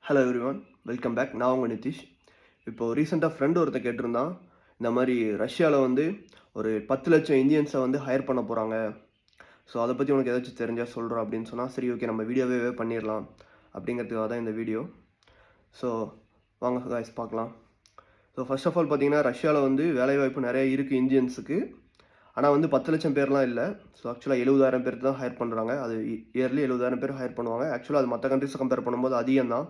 Hello everyone, welcome back. நான் உங்கள் நிதிஷ். இப்போது ரீசெண்டாக ஃப்ரெண்டு ஒருத்தன் கேட்டிருந்தான், இந்த மாதிரி ரஷ்யாவில் வந்து ஒரு 10 லட்சம் இந்தியன்ஸை வந்து ஹையர் பண்ண போகிறாங்க. ஸோ அதை பற்றி உனக்கு ஏதாச்சும் தெரிஞ்சால் சொல்கிறோம் அப்படின்னு சொன்னால், சரி ஓகே நம்ம வீடியோவே பண்ணிடலாம் அப்படிங்கிறதுக்காக தான் இந்த வீடியோ. ஸோ வாங்க guys பார்க்கலாம். ஸோ ஃபர்ஸ்ட் ஆஃப் ஆல் பார்த்தீங்கன்னா, ரஷ்யாவில் வந்து வேலைவாய்ப்பு நிறைய இருக்குது இந்தியன்ஸுக்கு. ஆனால் வந்து 10 லட்சம் பேர்லாம் இல்லை. ஸோ ஆக்சுவலாக 70,000 பேர் தான் ஹையர் பண்ணுறாங்க. அது இயர்லி 70,000 பேர் ஹையர் பண்ணுவாங்க. ஆக்சுவலாக அது மற்ற கண்ட்ரிஸை கம்பேர் பண்ணும்போது அதிகம் தான்.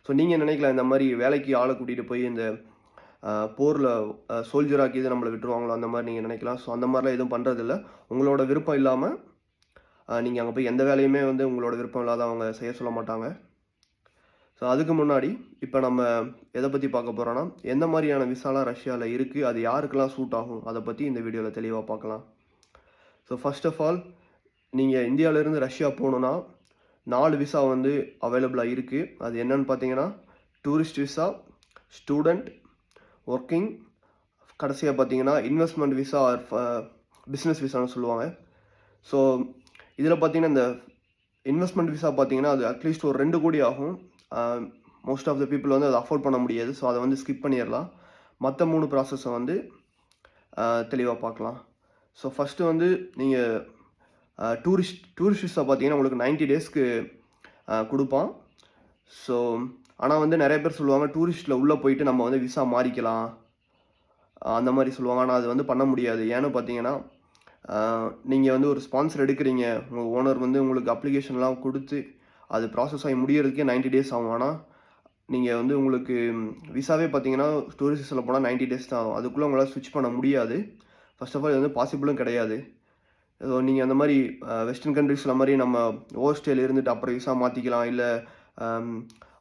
ஸோ நீங்கள் நினைக்கலாம், இந்த மாதிரி வேலைக்கு ஆளை கூட்டிகிட்டு போய் இந்த போரில் சோல்ஜராக்கி இது நம்மளை விட்டுருவாங்களோ அந்த மாதிரி நீங்கள் நினைக்கலாம். ஸோ அந்த மாதிரிலாம் எதுவும் பண்ணுறதில்ல. உங்களோட விருப்பம் இல்லாமல் நீங்கள் அங்கே போய் எந்த வேலையுமே வந்து உங்களோட விருப்பம் இல்லாத அவங்க செய்ய சொல்ல மாட்டாங்க. ஸோ அதுக்கு முன்னாடி இப்போ நம்ம எதை பற்றி பார்க்க போகிறோன்னா, எந்த மாதிரியான விசாலாம் ரஷ்யாவில் இருக்குது, அது யாருக்கெல்லாம் சூட் ஆகும், அதை பற்றி இந்த வீடியோவில் தெளிவாக பார்க்கலாம். ஸோ ஃபர்ஸ்ட் ஆஃப் ஆல், நீங்கள் இந்தியாவிலேருந்து ரஷ்யா போகணுன்னா 4 விசா வந்து அவைலபிளாக இருக்குது. அது என்னன்னு பார்த்தீங்கன்னா, டூரிஸ்ட் விசா, ஸ்டூடெண்ட், ஒர்க்கிங், கடைசியாக பார்த்தீங்கன்னா இன்வெஸ்ட்மெண்ட் விசா ஆர் பிஸ்னஸ் விசான்னு சொல்லுவாங்க. ஸோ இதில் பார்த்தீங்கன்னா, இந்த இன்வெஸ்ட்மெண்ட் விசா பார்த்தீங்கன்னா அது அட்லீஸ்ட் ஒரு 2 கோடி ஆகும். மோஸ்ட் ஆஃப் த பீப்புள் வந்து அதை அஃபோர்ட் பண்ண முடியாது. ஸோ அதை வந்து ஸ்கிப் பண்ணிடலாம். மற்ற 3 ப்ராசஸை வந்து தெளிவாக பார்க்கலாம். ஸோ ஃபஸ்ட்டு வந்து நீங்கள் டூரிஸ்ட் விசா பார்த்தீங்கன்னா உங்களுக்கு 90 டேஸ்க்கு கொடுப்பான். ஸோ ஆனால் வந்து நிறைய பேர் சொல்லுவாங்க, டூரிஸ்ட்டில் உள்ளே போயிட்டு நம்ம வந்து விசா மாறிக்கலாம் அந்த மாதிரி சொல்லுவாங்க. ஆனால் அது வந்து பண்ண முடியாது. ஏன்னு பார்த்தீங்கன்னா, நீங்கள் வந்து ஒரு ஸ்பான்சர் எடுக்கிறீங்க, உங்கள் ஓனர் வந்து உங்களுக்கு அப்ளிகேஷன்லாம் கொடுத்து அது ப்ராசஸ் ஆகி முடியறதுக்கே 90 டேஸ் ஆகும். ஆனால் நீங்கள் வந்து உங்களுக்கு விசாவே பார்த்தீங்கன்னா டூரிஸ்ட் விசாவில் போனால் 90 டேஸ் தான் ஆகும். அதுக்குள்ளே உங்களால் ஸ்விட்ச் பண்ண முடியாது. ஃபர்ஸ்ட் ஆஃப் ஆல் இது வந்து பாசிபிளும் கிடையாது. ஸோ நீங்கள் அந்த மாதிரி வெஸ்டர்ன் கண்ட்ரிஸில் மாதிரி நம்ம ஓவர்ஸ்டேயில் இருந்துட்டு அப்புறம் விசா மாற்றிக்கலாம், இல்லை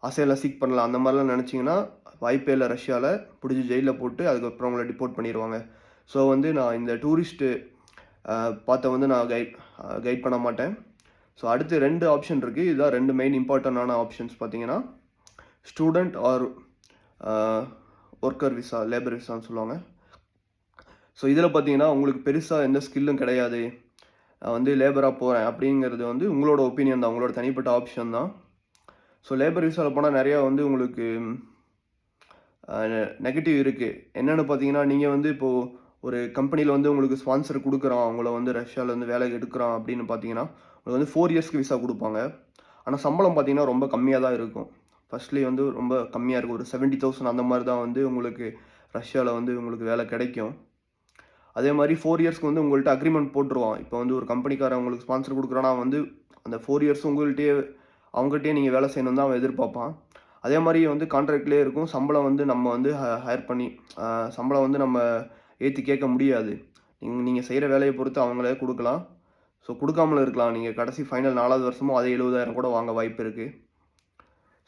அசைலாம் சீக் பண்ணலாம், அந்த மாதிரிலாம் நினச்சிங்கன்னா வாய்ப்பே இல்லை. ரஷ்யாவில் பிடிச்சி ஜெயிலில் போட்டு அதுக்கப்புறம் உங்களை டிப்போர்ட் பண்ணிடுவாங்க. ஸோ வந்து நான் இந்த டூரிஸ்ட்டு பார்த்த வந்து நான் கைட் பண்ண மாட்டேன். ஸோ அடுத்து 2 ஆப்ஷன் இருக்குது. இதுதான் 2 மெயின் இம்பார்ட்டண்டான ஆப்ஷன்ஸ் பார்த்தீங்கன்னா, student or worker visa, labour விசான்னு சொல்லுவாங்க. ஸோ இதில் பார்த்தீங்கன்னா உங்களுக்கு பெருசாக எந்த ஸ்கில்லும் கிடையாது, நான் வந்து லேபராக போகிறேன் அப்படிங்கிறது வந்து உங்களோட ஒப்பீனியன் தான், உங்களோட தனிப்பட்ட ஆப்ஷன் தான். ஸோ லேபர் விசாவில் போனால் நிறையா வந்து உங்களுக்கு நெகட்டிவ் இருக்குது. என்னென்னு பார்த்தீங்கன்னா, நீங்கள் வந்து இப்போது ஒரு கம்பெனியில் வந்து உங்களுக்கு ஸ்பான்சர் கொடுக்குறான், அவங்கள வந்து ரஷ்யாவில் வந்து வேலைக்கு எடுக்கிறான் அப்படின்னு பார்த்தீங்கன்னா, உங்களுக்கு வந்து 4 இயர்ஸ்க்கு விசா கொடுப்பாங்க. ஆனால் சம்பளம் பார்த்தீங்கன்னா ரொம்ப கம்மியாக தான் இருக்கும். ஃபர்ஸ்ட்லி வந்து ரொம்ப கம்மியாக இருக்கும். ஒரு 70,000 அந்த மாதிரி தான் வந்து உங்களுக்கு ரஷ்யாவில் வந்து உங்களுக்கு வேலை கிடைக்கும். அதே மாதிரி 4 இயர்ஸ்க்கு வந்து உங்கள்கிட்ட அக்ரிமெண்ட் போட்டுருவான். இப்போ வந்து ஒரு கம்பெனிக்காரன் உங்களுக்கு ஸ்பான்சர் கொடுக்குறான்னா வந்து அந்த 4 இயர்ஸ் அவங்ககிட்டயே நீங்கள் வேலை செய்யணும் தான் அவன் எதிர்பார்ப்பான். அதே மாதிரி வந்து கான்ட்ராக்ட்லேயே இருக்கும். சம்பளம் வந்து நம்ம வந்து ஹையர் பண்ணி சம்பளம் வந்து நம்ம ஏற்றி கேட்க முடியாது. நீங்கள் செய்கிற வேலையை பொறுத்து அவங்களே கொடுக்கலாம். ஸோ கொடுக்காமலும் இருக்கலாம். நீங்கள் கடைசி ஃபைனல் 4வது வருஷமும் அதே 70,000 கூட வாங்க வாய்ப்பு இருக்குது.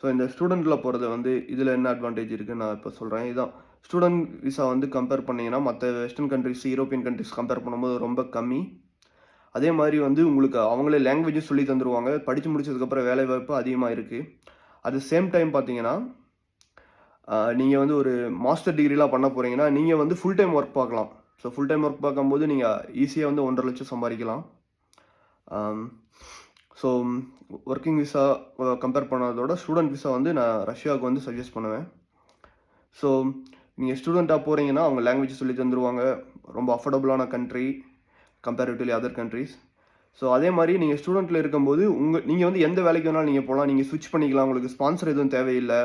ஸோ இந்த ஸ்டூடெண்ட்டில் போகிறது வந்து இதில் என்ன அட்வான்டேஜ் இருக்குதுன்னு நான் இப்போ சொல்கிறேன். இதுதான் ஸ்டூடெண்ட் விசா வந்து கம்பேர் பண்ணிங்கன்னா மற்ற western countries, European countries compare பண்ணும்போது ரொம்ப கம்மி. அதே மாதிரி வந்து உங்களுக்கு அவங்களே லாங்குவேஜும் சொல்லி தந்துடுவாங்க. படித்து முடிச்சதுக்கப்புறம் வேலைவாய்ப்பு அதிகமாக இருக்குது. அட் த சேம் டைம் பார்த்தீங்கன்னா, நீங்கள் வந்து ஒரு மாஸ்டர் டிகிரிலாம் பண்ண போகிறீங்கன்னா நீங்கள் வந்து ஃபுல் டைம் ஒர்க் பார்க்கலாம். ஸோ ஃபுல் டைம் ஒர்க் பார்க்கும்போது நீங்கள் ஈஸியாக வந்து 1.5 லட்சம் சம்பாதிக்கலாம். ஸோ ஒர்க்கிங் விசா கம்பேர் பண்ணதோட ஸ்டூடெண்ட் விசா வந்து நான் ரஷ்யாவுக்கு வந்து சஜஸ்ட் பண்ணுவேன். ஸோ நீங்கள் ஸ்டூடெண்ட்டாக போகிறீங்கன்னா அவங்க லாங்குவேஜ் சொல்லி தந்துடுவாங்க. ரொம்ப அஃபோர்டபுளான country comparatively other countries. So அதே மாதிரி நீங்கள் ஸ்டூடெண்ட்டில் இருக்கும்போது நீங்கள் வந்து எந்த வேலைக்கு வேணாலும் நீங்கள் போகலாம். நீங்கள் ஸ்விட்ச் பண்ணிக்கலாம். உங்களுக்கு ஸ்பான்சர் எதுவும் தேவையில்லை.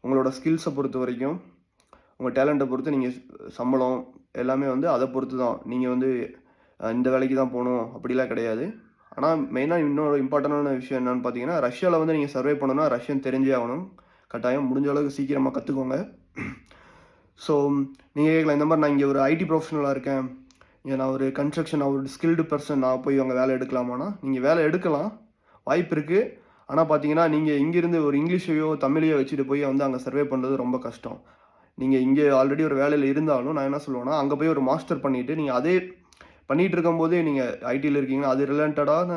உங்களோட ஸ்கில்ஸை பொறுத்த வரைக்கும், உங்கள் டேலண்ட்டை பொறுத்து நீங்கள் சம்பளம் எல்லாமே வந்து அதை பொறுத்து தான். நீங்கள் வந்து இந்த வேலைக்கு தான் போகணும் அப்படிலாம் கிடையாது. ஆனால் மெயினாக இன்னொரு இம்பார்ட்டண்டான விஷயம் என்னென்னு பார்த்தீங்கன்னா, ரஷ்யாவில் வந்து நீங்கள் சர்வே பண்ணணும்னா ரஷ்யன் தெரிஞ்சே ஆகணும். கட்டாயம் முடிஞ்ச அளவுக்கு சீக்கிரமாக கற்றுக்கோங்க. ஸோ நீங்கள் கேட்கலாம், இந்த மாதிரி நான் இங்கே ஒரு ஐடி ப்ரொஃபஷனலாக இருக்கேன், இங்கே நான் ஒரு கன்ஸ்ட்ரக்ஷன், ஒரு ஸ்கில்டு பர்சன், நான் போய் அங்கே வேலை எடுக்கலாமான்னா நீங்கள் வேலை எடுக்கலாம், வாய்ப்பு இருக்குது. ஆனால் பார்த்தீங்கன்னா நீங்கள் இங்கேருந்து ஒரு இங்கிலீஷையோ தமிழையோ வச்சுட்டு போய் வந்து அங்கே சர்வே பண்ணுறது ரொம்ப கஷ்டம். நீங்கள் இங்கே ஆல்ரெடி ஒரு வேலையில் இருந்தாலும் நான் என்ன சொல்லுவேன்னா, அங்கே போய் ஒரு மாஸ்டர் பண்ணிவிட்டு நீங்கள் அதே பண்ணிகிட்டு இருக்கும்போதே நீங்கள் ஐடியில் இருக்கீங்கன்னா அது ரிலேட்டடான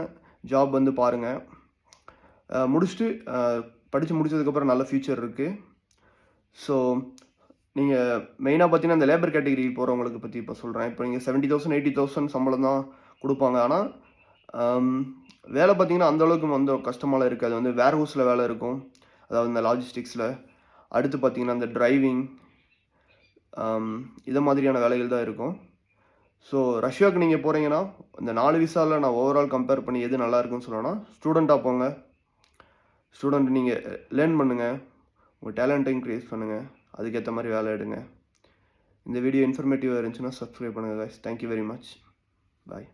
ஜாப் வந்து பாருங்கள். முடிச்சுட்டு படித்து முடித்ததுக்கப்புறம் நல்ல ஃப்யூச்சர் இருக்குது. ஸோ நீங்கள் மெயினாக பார்த்தீங்கன்னா இந்த லேபர் கேட்டகரி போகிறவங்களுக்கு பற்றி இப்போ சொல்கிறேன். இப்போ நீங்கள் 70,000 80,000 சம்பளம் தான் கொடுப்பாங்க. ஆனால் வேலை பார்த்தீங்கன்னா அந்தளவுக்கு வந்து கஷ்டமாலாம் இருக்காது. வந்து வேர் ஹவுஸில் வேலை இருக்கும். அதாவது இந்த லாஜிஸ்டிக்ஸில். அடுத்து பார்த்தீங்கன்னா, இந்த டிரைவிங் இதை மாதிரியான வேலைகள் தான் இருக்கும். ஸோ ரஷ்யாவுக்கு நீங்கள் போகிறீங்கன்னா, இந்த 4 விசாவில் நான் ஓவரால் கம்பேர் பண்ணி எது நல்லா இருக்குன்னு சொல்லணும்னா, ஸ்டூடெண்ட்டாக போங்க. ஸ்டூடெண்ட் நீங்கள் லேர்ன் பண்ணுங்கள். உங்கள் டேலண்ட்டை இன்க்ரீஸ் பண்ணுங்கள். அதுக்கேற்ற மாதிரி வேலை எடுங்க. இந்த வீடியோ இன்ஃபர்மேட்டிவாக இருந்துச்சுன்னா சப்ஸ்கிரைப் பண்ணுங்கள் guys. Thank you very much. Bye.